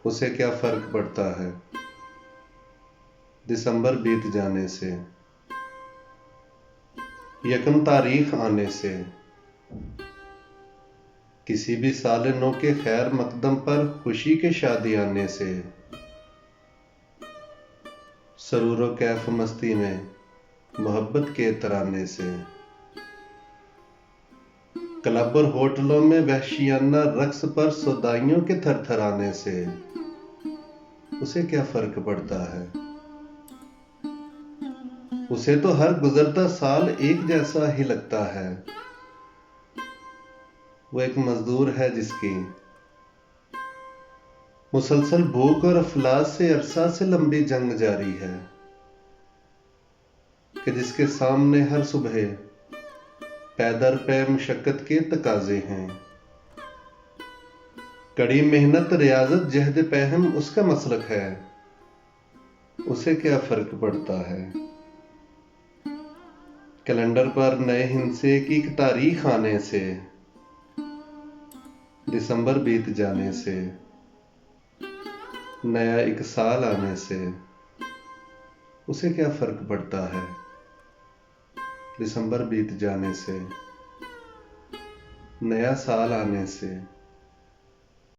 उसे क्या फर्क पड़ता है दिसंबर बीत जाने से, यकम तारीख आने से, किसी भी साल नौ के खैर मकदम पर खुशी के शादी आने से, सरूर कैफ मस्ती में मोहब्बत के तराने से, क्लब और होटलों में वहशियाना रक्स पर सौदाइयों के थरथराने से, उसे क्या फर्क पड़ता है। उसे तो हर गुजरता साल एक जैसा ही लगता है। वो एक मजदूर है जिसकी मुसलसल भूख और अफलास से अरसा से लंबी जंग जारी है, कि जिसके सामने हर सुबह पैदर पे मुशक्कत के तकाजे हैं। कड़ी मेहनत रियाजत जहद पहम उसका मसलक है। उसे क्या फर्क पड़ता है। कैलेंडर पर नए हिंसे की एक तारीख आने से, दिसंबर बीत जाने से, नया एक साल आने से, उसे क्या फर्क पड़ता है। दिसंबर बीत जाने से, नया साल आने से।